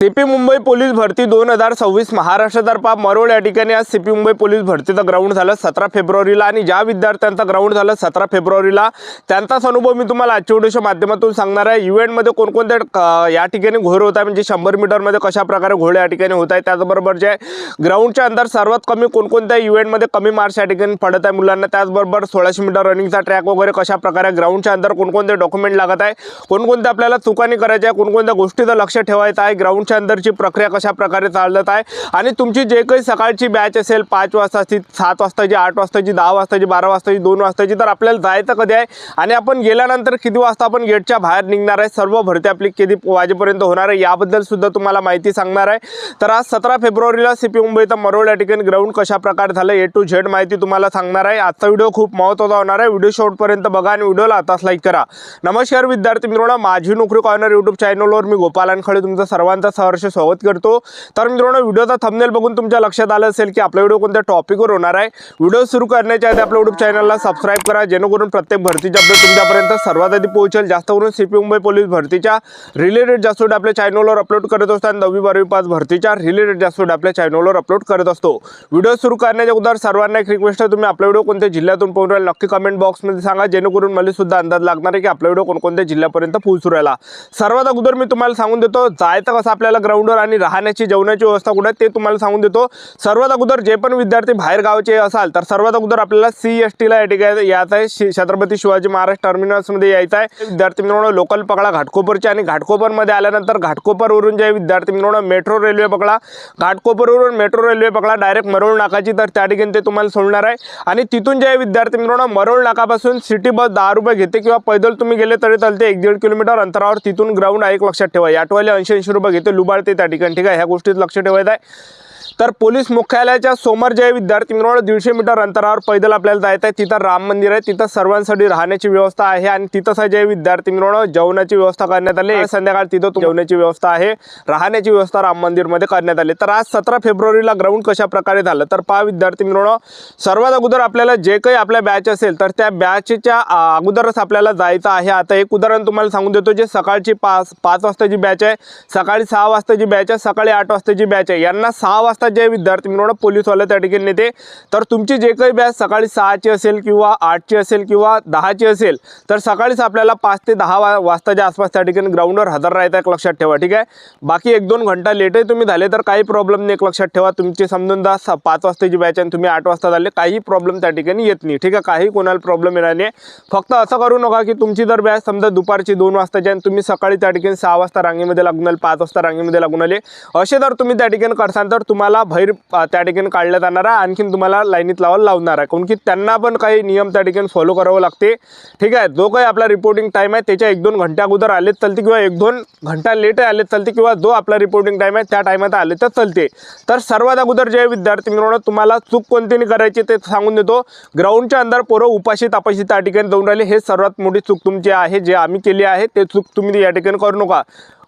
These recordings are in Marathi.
सीपी मुंबई पोलीस भरती 2026 महाराष्ट्रातर्फे मरोळ या ठिकाणी आज सीपी मुंबई पोलीस भरतीचं ग्राउंड झालं 17 फेब्रुवारीला आणि ज्या विद्यार्थ्यांचं ग्राउंड झालं 17 फेब्रुवारीला त्यांचाच अनुभव मी तुम्हाला आजच्या व्हिडिओच्या माध्यमातून सांगणार आहे। इव्हेंटमध्ये कोणकोणत्या या ठिकाणी घोळ होत आहे, म्हणजे 100 मीटरमध्ये कशा प्रकारे घोळ या ठिकाणी होत आहे, त्याचबरोबर जे ग्राउंडच्या अंदर सर्वात कमी कोणकोणत्या इव्हेंटमध्ये कमी मार्क्स या ठिकाणी पडत आहे मुलांना, त्याचबरोबर 1600 मीटर रनिंगचा ट्रॅक वगैरे कशा प्रकारे ग्राउंडच्या अंदर कोणकोणते डॉक्युमेंट लागत आहे, कोणकोणते आपल्याला चुकानी करायच्या आहे, कोणकोणत्या गोष्टीचं लक्ष ठेवायचं आहे, ग्राउंडच्या अंदरची प्रक्रिया कशा प्रकारे चालत आहे आणि तुमची जे काही सकाळची बॅच असेल 5 वाजताची, 7 वाजताची, 8 वाजताची, 10 वाजताची, 12 वाजताची, 2 वाजताची, तर आपल्याला जायचं कधी आहे आणि आपण गेल्यानंतर किती वाजता आपण गेटच्या बाहेर निघणार आहे, सर्व भरती आपली किती वाजेपर्यंत होणार आहे याबद्दल सुद्धा तुम्हाला माहिती सांगणार आहे। तर आज 17 फेब्रुवारीला सीपी मुंबईचा मरोळ या ठिकाणी ग्राउंड कशा प्रकारे झालं A to Z माहिती तुम्हाला सांगणार आहे। आजचा व्हिडिओ खूप महत्त्वाचा होणार आहे, व्हिडिओ शेवटपर्यंत बघा आणि व्हिडिओला आताच लाईक करा। नमस्कार विद्यार्थी मित्रांनो, माझी नोकरी कॉर्नर यूट्यूब चॅनलवर मी गोपाल अनखळे तुमचं सर्वांचं सहर्ष स्वागत करतो। तर मित्रांनो, व्हिडिओचा थंबनेल बघून तुमच्या लक्षात आलं असेल की आपला व्हिडिओ कोणत्या टॉपिकवर होणार आहे। व्हिडिओ सुरू करण्याच्या आधी आपल्या यूट्यूब चॅनलला सबस्क्राइब करा, जेणेकरून प्रत्येक भरतीचे अपडेट तुमच्यापर्यंत सर्वात आधी पोहोचेल। जास्त करून सीपी मुंबई पोलीस भरतीच्या रिलेटेड जास्त आपल्या चॅनलवर अपलोड करत असतो आणि 10वी 12वी पास भरतीच्या रिलेटेड जास्त आपल्या चॅनलवर अपलोड करत असतो। व्हिडिओ सुरू करण्याच्या अगोदर सर्वांना एक रिक्वेस्ट आहे, तुम्ही आपला व्हिडिओ कोणत्या जिल्ह्यातून पाहून राहिला नक्की कमेंट बॉक्समध्ये सांगा, जेणेकरून मला सुद्धा अंदाज लागणार आहे की आपला व्हिडिओ कोणकोणत्या जिल्ह्यापर्यंत पोहोचू राहिला। सर्वात अगोदर मी तुम्हाला सांगून देतो जायचं कसं आपल्याला ग्राउंडवर आणि राहण्याची जेवणाची व्यवस्था कुठे ते तुम्हाला सांगून देतो। सर्वात अगोदर जे पण विद्यार्थी बाहेर गावचे असाल तर सर्वात अगोदर आपल्याला CST ला या ठिकाणी यायचं आहे, छत्रपती शिवाजी महाराज टर्मिनसमध्ये यायचं आहे। विद्यार्थी मित्रांनो लोकल पकडा घाटकोपरचे आणि घाटकोपरमध्ये आल्यानंतर घाटकोपरवरून जे विद्यार्थी मित्रांनो मेट्रो रेल्वे पकडा, घाटकोपरवरून मेट्रो रेल्वे पकडा डायरेक्ट मरोळ नाकाची, तर त्या ठिकाणी ते तुम्हाला सोडणार आहे आणि तिथून जे विद्यार्थी मित्रांनो मरोळ नाकापासून सिटी बस 10 रुपये घेते किंवा पैदल तुम्ही गेले तरी चालते 1-1.5 किलोमीटर अंतरावर तिथून ग्राउंड आहे। एक लक्षात ठेवा, ऑटोवाले 80-80 रुपये घेते लुबाडते त्या ठिकाणी, ठीक आहे, ह्या गोष्टीत लक्ष ठेवायचं आहे। तर पोलीस मुख्यालयाच्या समोर जे विद्यार्थी मित्रांनो 150 मीटर अंतरावर पैदल आपल्याला जायचं आहे, तिथं राम मंदिर आहे, तिथं सर्वांसाठी राहण्याची व्यवस्था आहे आणि तिथं जे विद्यार्थी मित्रांनो जेवणाची व्यवस्था करण्यात आली आहे। संध्याकाळ तिथं जेवणाची व्यवस्था आहे, राहण्याची व्यवस्था राम मंदिरमध्ये करण्यात आली। तर आज 17 फेब्रुवारीला ग्राउंड कशा प्रकारे झालं तर पहा विद्यार्थी मित्रांनो, सर्वात अगोदर आपल्याला जे काही आपल्या बॅच असेल तर त्या बॅचच्या अगोदरच आपल्याला जायचं आहे। आता एक उदाहरण तुम्हाला सांगून देतो, जे सकाळची 5 वाजताची बॅच आहे, सकाळी 6 वाजताची बॅच आहे, सकाळी 8 वाजताची बॅच आहे, यांना 6 वाजता जे विद्यार्थी मित्रांनो पोलीसवाले त्या ठिकाणी नेते, तर तुमची जे काही बॅच सकाळी 6ची असेल किंवा 8ची असेल किंवा 10ची असेल तर सकाळीच आपल्याला 5 ते 10 वाजताच्या आसपास त्या ठिकाणी ग्राउंडवर हजर राहायचं एक लक्षात ठेवा, ठीक आहे। बाकी 1-2 घंटा लेटही तुम्ही झाले तर काही प्रॉब्लेम नाही, एक लक्षात ठेवा। तुमची समजून 5 वाजताची बॅच आणि तुम्ही 8 वाजता झाले काही प्रॉब्लेम त्या ठिकाणी येत नाही, ठीक आहे, काही कोणाला प्रॉब्लेम येणार नाही। फक्त असं करू नका की तुमची जर बॅच समजा दुपारची 2 वाजताची आणि तुम्ही सकाळी त्या ठिकाणी 6 वाजता रांगेमध्ये लागून आले, 5 वाजता रांगेमध्ये लागून आले, असे जर तुम्ही त्या ठिकाणी करसाल तर तुम्हाला बाहेर त्या ठिकाणी काढलं जाणार आहे, आणखीन तुम्हाला लाईनीत लावणार आहे, कारण की त्यांना पण काही नियम त्या ठिकाणी फॉलो करावं लागते, ठीक आहे। जो काही आपला रिपोर्टिंग टाईम आहे त्याच्या 1-2 घंटे अगोदर आलेच चालते किंवा 1-2 घंटा लेट आलेच चालते किंवा जो आपला रिपोर्टिंग टाईम आहे त्या टाईमात आले तर चालते। तर सर्वात अगोदर जे विद्यार्थी मित्रांनो तुम्हाला चूक कोणती नाही करायची ते सांगून देतो। ग्राउंडच्या अंदर पोरं उपाशी तापाशी त्या ठिकाणी जाऊन राहिले, हे सर्वात मोठी चूक तुमची आहे, जे आम्ही केली आहे ते चूक तुम्ही या ठिकाणी करू नका।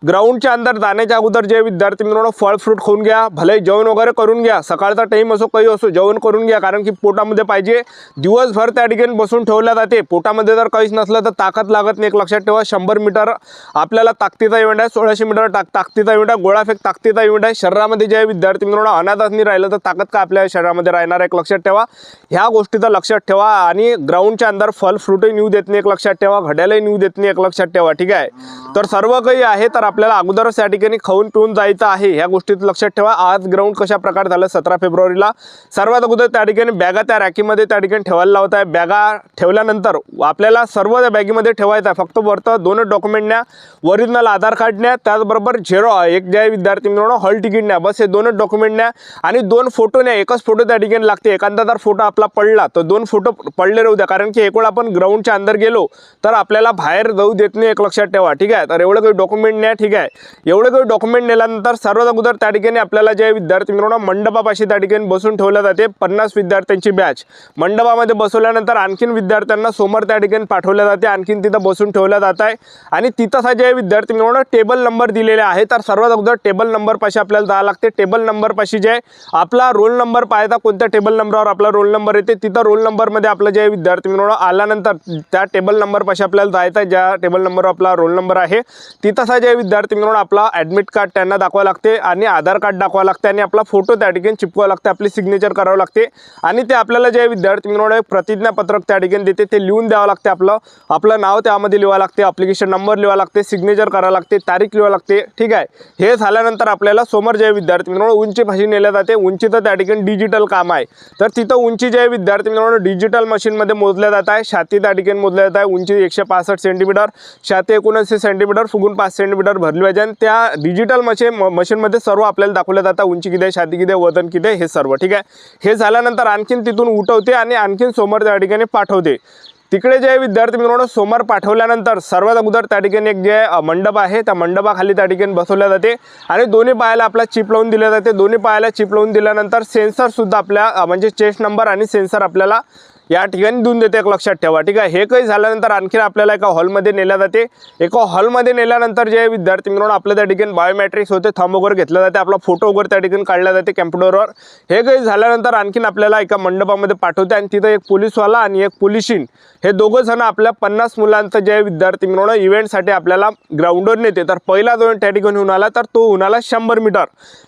ग्राउंडच्या अंदर जाण्याच्या अगोदर जे विद्यार्थी मित्रांनो फळ फ्रूट खाऊन घ्या, भले जेवण वगैरे करून घ्या, सकाळचा टाईम असो काही असो जेवण करून घ्या, कारण की पोटामध्ये पाहिजे। दिवसभर त्या ठिकाणी बसून ठेवल्या जाते, पोटामध्ये जर काहीच नसलं तर ताकद लागत नाही, एक लक्षात ठेवा। 100 मीटर आपल्याला ताकदीचा इव्हेंट आहे, 1600 मीटर ताकदीचा इव्हेंट आहे, गोळाफेक ताकदीचा इव्हेंट आहे। शरीरामध्ये जे विद्यार्थी मित्रांनो अनाथच नाही राहिलं तर ताकद का आपल्या शरीरामध्ये राहणार आहे, एक लक्षात ठेवा। ह्या गोष्टीचा लक्षात ठेवा आणि ग्राउंडच्या अंदर फल फ्रूटही नेऊ देत नाही, एक लक्षात ठेवा, घड्यालही नेऊ देत नाही, एक लक्षात ठेवा, ठीक आहे। तर सर्व काही आहे तर आपल्याला अगोदरच त्या ठिकाणी खाऊन पिऊन जायचं आहे, ह्या गोष्टीत लक्षात ठेवा। आज ग्राउंड कशा प्रकारे झालं 17 फेब्रुवारीला, सर्वात अगोदर त्या ठिकाणी बॅगा त्या रॅकीमध्ये त्या ठिकाणी ठेवायला लावत आहे। बॅगा ठेवल्यानंतर आपल्याला सर्व त्या बॅगीमध्ये ठेवायचं आहे, फक्त वरतं 2 डॉक्युमेंट न्या, ओरिजिनल आधार कार्ड न्या, त्याचबरोबर एक जे विद्यार्थी मित्रांनो हॉल तिकीट न्या, बस हे 2 डॉक्युमेंट न्या आणि 2 फोटो न्या। एकच फोटो त्या ठिकाणी लागते, एखादा जर फोटो आपला पडला तर 2 फोटो पडले राहू द्या, कारण की एक वेळ आपण ग्राउंडच्या अंदर गेलो तर आपल्याला बाहेर जाऊ देत नाही, एक लक्षात ठेवा, ठीक आहे। तर एवढं काही डॉक्युमेंट न्या, ठीक आहे। एवढे काही डॉक्युमेंट नेल्यानंतर सर्वात अगोदर त्या ठिकाणी आपल्याला जे विद्यार्थी मित्रांनो मंडपापाशी त्या ठिकाणी बसून ठेवलं जाते, 50 विद्यार्थ्यांची बॅच मंडपामध्ये बसवल्यानंतर आणखीन विद्यार्थ्यांना समोर त्या ठिकाणी पाठवल्या जाते, आणखीन तिथं बसून ठेवल्या जात आहे आणि तिथं जे विद्यार्थी मित्रांनो टेबल नंबर दिलेले आहे, तर सर्वात अगोदर टेबल नंबर पाशी आपल्याला जावं लागते। टेबल नंबर पाशी जे आपला रोल नंबर पाहायचा, कोणत्या टेबल नंबरवर आपला रोल नंबर येते, तिथं रोल नंबरमध्ये आपलं जे विद्यार्थी मित्रांनो आल्यानंतर त्या टेबल नंबर पाशी आपल्याला जायचं आहे, ज्या टेबल नंबरवर आपला रोल नंबर आहे तिथं जे विद्यार्थी मित्रांनो आपला ॲडमिट कार्ड त्यांना दाखवावं लागते आणि आधार कार्ड दाखवावं लागते आणि आपला फोटो त्या ठिकाणी चिपकावं लागते, आपली सिग्नेचर करावं लागते आणि ते आपल्याला जे विद्यार्थी मित्रांनो एक प्रतिज्ञापत्रक त्या ठिकाणी देते ते लिहून द्यावं लागते। आपलं नाव त्यामध्ये लिहावं लागते, ॲप्लिकेशन नंबर लिहावा लागते, सिग्नेचर करावं लागते, तारीख लिहावं लागते। ठीक आहे, हे झाल्यानंतर आपल्याला समोर जे विद्यार्थी मित्रांनो उंची भाषी नेल्या जाते। उंचीचं त्या ठिकाणी डिजिटल काम आहे, तर तिथं उंची जे विद्यार्थी मित्रांनो डिजिटल मशीनमध्ये मोजल्या जात आहे। छाती त्या ठिकाणी मोजल्या जात आहे, उंची 165 सेंटीमीटर, छाती 79 सेंटीमीटर, फुगून 5 सेंटीमीटर भरली पाहिजे आणि त्या डिजिटल मशीनमध्ये सर्व आपल्याला दाखवलं जातं, उंची किती आहे, छाती किती आहे, वजन किती आहे, हे सर्व। ठीक आहे, हे झाल्यानंतर आणखीन तिथून उठवते आणि आणखीन समोर त्या ठिकाणी पाठवते। तिकडे जे विद्यार्थी मित्रांनो समोर पाठवल्यानंतर सर्वात अगोदर त्या ठिकाणी एक जे मंडप आहे त्या मंडपाखाली त्या ठिकाणी बसवल्या जाते आणि दोन्ही पायाला आपला चिप लावून दिले जाते। दोन्ही पायाला चिप लावून दिल्यानंतर सेन्सर सुद्धा आपल्या म्हणजे चेस्ट नंबर आणि सेन्सर आपल्याला या ठिकाणी देऊन देते, एक लक्षात ठेवा। ठीक आहे, हे काही झाल्यानंतर आणखीन आपल्याला एका हॉलमध्ये नेल्या जाते। एका हॉलमध्ये नेल्यानंतर जे विद्यार्थी मित्रांनो आपल्या त्या ठिकाणी बायोमॅट्रिक्स होते, थंब वगैरे घेतला जाते, आपला फोटो वगैरे त्या ठिकाणी काढला जाते कॅम्प्युटरवर। हे काही झाल्यानंतर आणखीन आपल्याला एका मंडपामध्ये पाठवते आणि तिथं एक पोलीसवाला आणि एक पोलिसीन हे दोघं जण आपल्या 50 मुलांचं जे विद्यार्थी मित्रांनो इव्हेंटसाठी आपल्याला ग्राउंडवर नेते। तर पहिला जो त्या ठिकाणी होऊन आला तर तो होऊन आला 100 मीटर।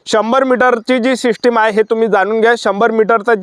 100 मीटरची जी सिस्टीम आहे हे तुम्ही जाणून घ्या। 100 मीटरचं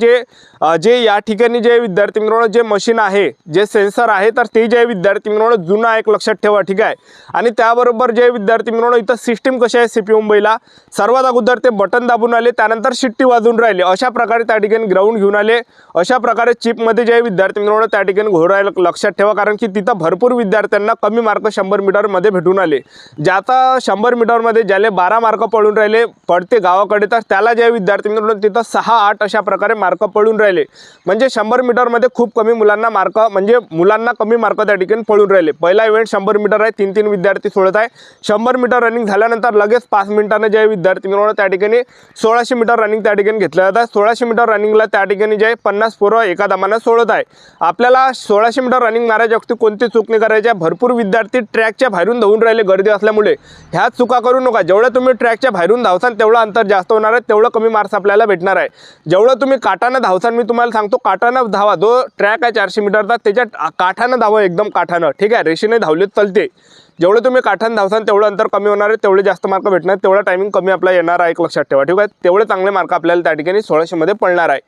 जे या ठिकाणी जे विद्यार्थी मित्रांनो जे मशीन आहे, जे सेन्सर आहे, तर ते जे विद्यार्थी मित्रांनो जुनं आहे, एक लक्षात ठेवा। ठीक आहे, आणि त्याबरोबर जे विद्यार्थी मित्रांनो इथं सिस्टीम कशी आहे सीपीयू मुंबईला, सर्वात अगोदर ते बटन दाबून आले, त्यानंतर शिट्टी वाजून राहिले, अशा प्रकारे त्या ठिकाणी ग्राउंड घेऊन आले। अशा प्रकारे चिपमध्ये जे विद्यार्थी मित्रांनो त्या ठिकाणी घोरायला लक्षात ठेवा, कारण की तिथं भरपूर विद्यार्थ्यांना कमी मार्क 100 मीटरमध्ये भेटून आले। ज्याचा 100 मीटरमध्ये ज्याले 12 मार्क पडून राहिले पडते गावाकडे, तर त्याला जे विद्यार्थी मित्रांनो तिथं 6-8 अशा प्रकारे मार्क पडून राहिले। म्हणजे 100 मीटरमध्ये खूप कमी मुलांना मार्क, म्हणजे मुलांना कमी मार्क त्या ठिकाणी पडून राहिले। पहिला इव्हेंट 100 मीटर आहे, 3-3 विद्यार्थी सोडत आहे। 100 मीटर रनिंग झाल्यानंतर लगेच 5 मिनिटांना जे विद्यार्थी मित्रांनो त्या ठिकाणी 1600 मीटर रनिंग त्या ठिकाणी घेतलं जातं। 1600 मीटर रनिंगला त्या ठिकाणी जे 50 पोरं एका दमानं सोडत आहे। आपल्याला 1600 मीटर रनिंग मारायच्या वक्ती कोणती चूक नाही करायची। भरपूर विद्यार्थी ट्रॅकच्या बाहेरून धावून राहिले गर्दी असल्यामुळे, ह्या चुका करू नका। जेवढं तुम्ही ट्रॅकच्या बाहेरून धावसान तेवढं अंतर जास्त होणार आहे, तेवढं कमी मार्क्स आपल्याला भेटणार आहे। जेवढं तुम्ही काठानं धावसान, मी तुम्हाला सांगतो काठानं धावा, जो ट्रॅक आहे 400 मीटरचा त्याच्या काठानं धावा, एकदम काठानं। ठीक आहे, रेषेने धावले चालते। जेवढं तुम्ही काठानं धावसान तेवढं अंतर कमी होणार आहे, तेवढे जास्त मार्क भेटणार, तेवढा टायमिंग कमी आपला येणार आहे, एक लक्षात ठेवा। ठीक आहे, तेवढे चांगले मार्क आपल्याला त्या ठिकाणी 1600 मध्ये पडणार आहे।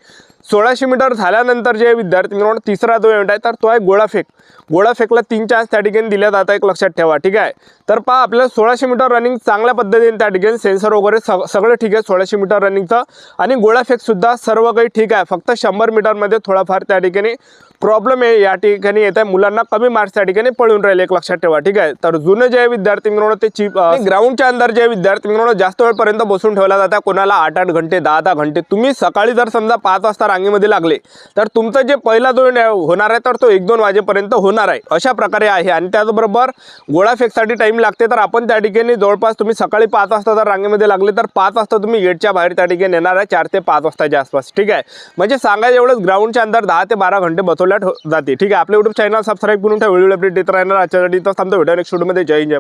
1600 मीटर झाल्यानंतर जे विद्यार्थी मित्रांनो तिसरा जो इव्हेंट आहे तर तो आहे गोळाफेक। गोळाफेकला 3 चान्स त्या ठिकाणी दिल्या जातात, एक लक्षात ठेवा। ठीक आहे, तर पहा आपल्याला 1600 मीटर रनिंग चांगल्या पद्धतीने त्या ठिकाणी सेन्सर वगैरे सगळं ठीक आहे 1600 मीटर रनिंगचं, आणि गोळाफेक सुद्धा सर्व काही ठीक आहे। फक्त 100 मीटरमध्ये थोडाफार त्या ठिकाणी प्रॉब्लेम आहे, या ठिकाणी येत आहे, मुलांना कमी मार्क्स त्या ठिकाणी पडून राहिले, एक लक्षात ठेवा। ठीक आहे, तर जुने जे विद्यार्थी मित्रांनो ते चिप ग्राउंडच्या अंदर जे विद्यार्थी मित्रांनो जास्त वेळपर्यंत बसून ठेवला जातात, कोणाला 8-8 घंटे 10-10 घंटे। तुम्ही सकाळी जर समजा 5 वाजता रांगेमध्ये लागले तर तुमचं जे पहिला जो होणार आहे तर तो 1-2 वाजेपर्यंत होणार आहे, अशा प्रकारे आहे। आणि त्याचबरोबर गोळाफेकसाठी टाइम लागते, तर आपण त्या ठिकाणी जवळपास तुम्ही सकाळी 5 वाजता जर रांगेमध्ये लागले तर 5 वाजता तुम्ही गेटच्या बाहेर त्या ठिकाणी येणार आहे, 4 ते 5 वाजताच्या आसपास। ठीक आहे, म्हणजे सांगायचं एवढंच, ग्राउंडच्या अंदर 10 ते 12 घंटे बसवल्या जाते। ठीक आहे, आपल्या YouTube चॅनल सबस्क्राईब करून ठेवा, व्हिडिओ अपडेट देत राहणार। आजच्यासाठी तर थांबतो, व्हिडिओ नेक्स्ट व्हिडिओमध्ये। जय हिंद, जय